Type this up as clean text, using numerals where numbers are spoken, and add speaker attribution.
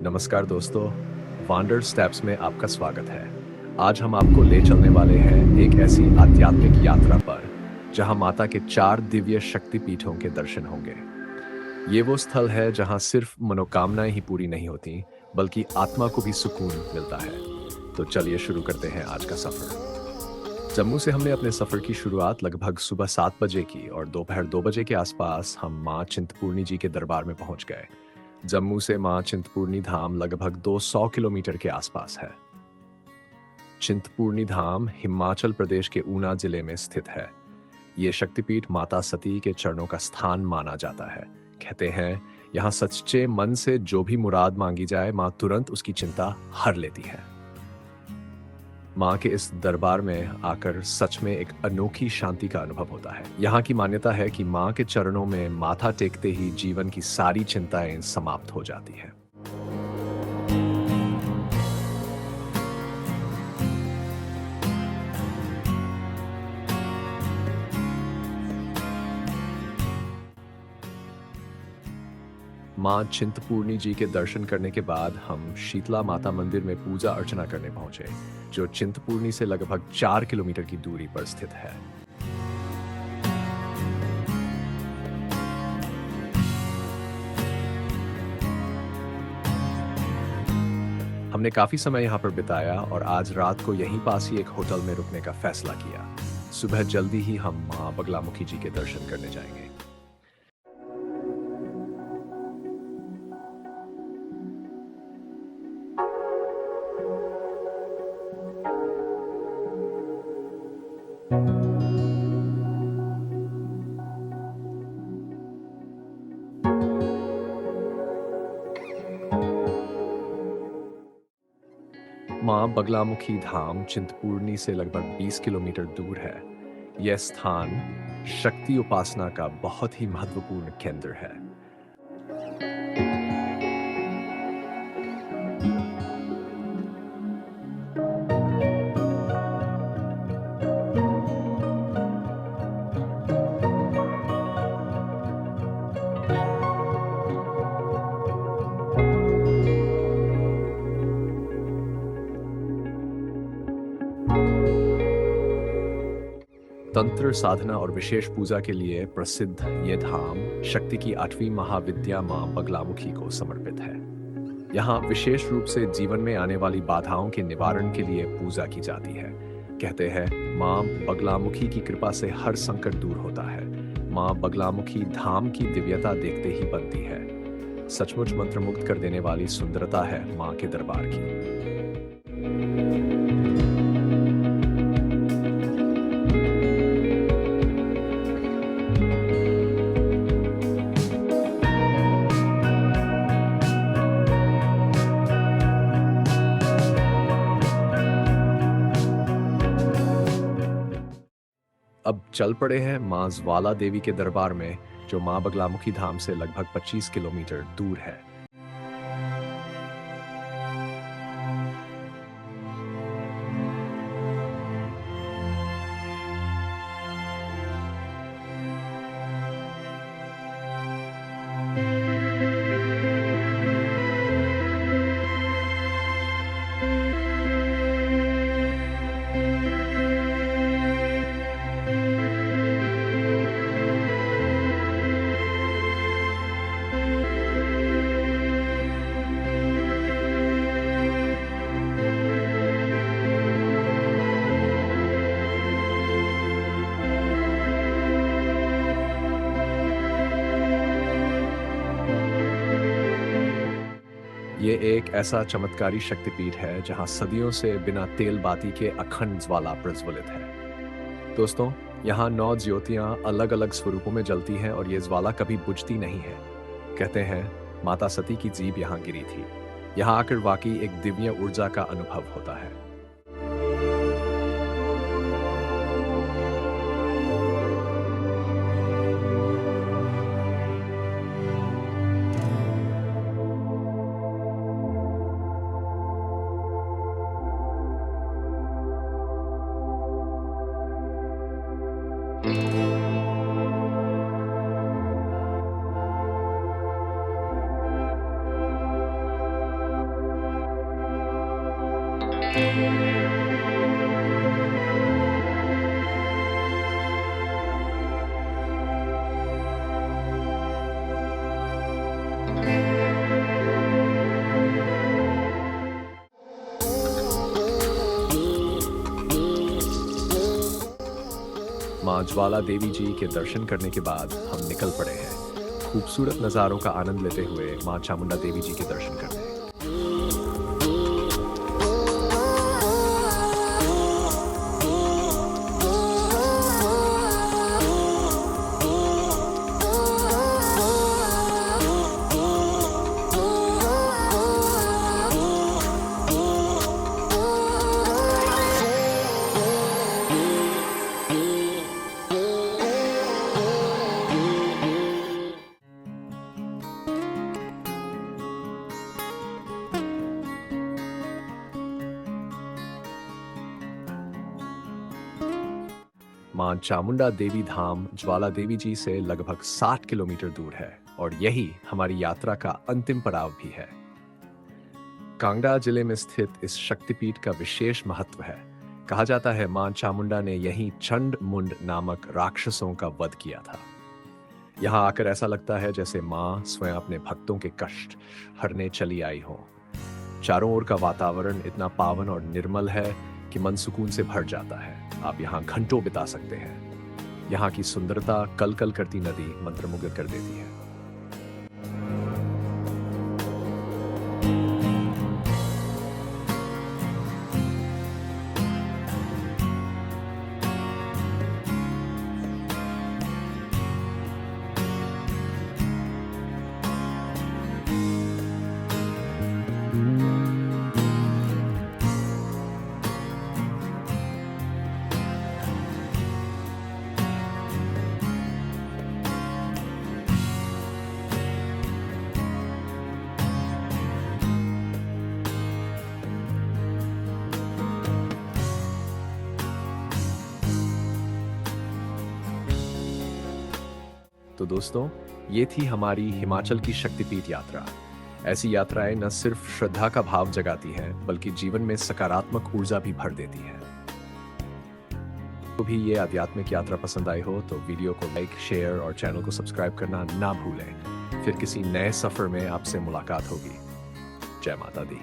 Speaker 1: नमस्कार दोस्तों, wander steps में आपका स्वागत है। आज हम आपको ले चलने वाले हैं एक ऐसी आध्यात्मिक यात्रा पर जहां माता के 4 दिव्य शक्तिपीठों के दर्शन होंगे। ये वो स्थल है जहां सिर्फ मनोकामनाएं ही पूरी नहीं होती, बल्कि आत्मा को भी सुकून मिलता है। तो चलिए शुरू करते हैं आज का सफर। जम्मू से हमने अपने सफर की शुरुआत लगभग सुबह 7 बजे की और दोपहर 2 बजे के आसपास हम मां चिंतपूर्णी जी के दरबार में पहुंच गए। जम्मू से मां चिंतपूर्णी धाम लगभग 200 किलोमीटर के आसपास है। चिंतपूर्णी धाम हिमाचल प्रदेश के ऊना जिले में स्थित है। ये शक्तिपीठ माता सती के चरणों का स्थान माना जाता है। कहते हैं यहाँ सच्चे मन से जो भी मुराद मांगी जाए, मां तुरंत उसकी चिंता हर लेती है। मां के इस दरबार में आकर सच में एक अनोखी शांति का अनुभव होता है। यहाँ की मान्यता है कि मां के चरणों में माथा टेकते ही जीवन की सारी चिंताएं समाप्त हो जाती हैं। मां चिंतपूर्णी जी के दर्शन करने के बाद हम शीतला माता मंदिर में पूजा अर्चना करने पहुंचे, जो चिंतपूर्णी से लगभग 4 किलोमीटर की दूरी पर स्थित है। हमने काफी समय यहाँ पर बिताया और आज रात को यहीं पास ही एक होटल में रुकने का फैसला किया। सुबह जल्दी ही हम मां बगलामुखी जी के दर्शन करने जाएंगे। मां बगलामुखी धाम चिंतपूर्णी से लगभग 20 किलोमीटर दूर है। यह स्थान शक्ति उपासना का बहुत ही महत्वपूर्ण केंद्र है। तंत्र साधना और विशेष पूजा के लिए प्रसिद्ध ये धाम शक्ति की 8वीं महाविद्या मां बगलामुखी को समर्पित है। यहाँ विशेष रूप से जीवन में आने वाली बाधाओं के निवारण के लिए पूजा की जाती है। कहते हैं मां बगलामुखी की कृपा से हर संकट दूर होता है। मां बगलामुखी धाम की दिव्यता देखते ही बनती है। सचमुच मंत्रमुग्ध कर देने वाली सुंदरता है मां के दरबार की। अब चल पड़े हैं मां ज्वाला देवी के दरबार में, जो मां बगलामुखी धाम से लगभग 25 किलोमीटर दूर है। ये एक ऐसा चमत्कारी शक्तिपीठ है जहां सदियों से बिना तेल बाती के अखंड ज्वाला प्रज्वलित है। दोस्तों, यहाँ 9 ज्योतियां अलग अलग स्वरूपों में जलती हैं और ये ज्वाला कभी बुझती नहीं है। कहते हैं माता सती की जीभ यहाँ गिरी थी। यहाँ आकर वाकई एक दिव्य ऊर्जा का अनुभव होता है। मां ज्वाला देवी जी के दर्शन करने के बाद हम निकल पड़े हैं खूबसूरत नज़ारों का आनंद लेते हुए मां चामुंडा देवी जी के दर्शन करने। मां चामुंडा देवी धाम ज्वाला देवी जी से लगभग 60 किलोमीटर दूर है और यही हमारी यात्रा का अंतिम पड़ाव भी है। कांगड़ा जिले में स्थित इस शक्तिपीठ का विशेष महत्व है। कहा जाता है मां चामुंडा ने यहीं चंड मुंड नामक राक्षसों का वध किया था। यहाँ आकर ऐसा लगता है जैसे मां स्वयं अपने भक्तों के कष्ट हरने चली आई हो। चारों ओर का वातावरण इतना पावन और निर्मल है कि मन सुकून से भर जाता है। आप यहाँ घंटों बिता सकते हैं। यहाँ की सुंदरता कल कल करती नदी मंत्रमुग्ध कर देती है। तो दोस्तों, ये थी हमारी हिमाचल की शक्तिपीठ यात्रा। ऐसी यात्राएं न सिर्फ श्रद्धा का भाव जगाती हैं, बल्कि जीवन में सकारात्मक ऊर्जा भी भर देती हैं। तो भी ये आध्यात्मिक यात्रा पसंद आई हो तो वीडियो को लाइक, शेयर और चैनल को सब्सक्राइब करना ना भूलें। फिर किसी नए सफर में आपसे मुलाकात होगी। जय माता दी।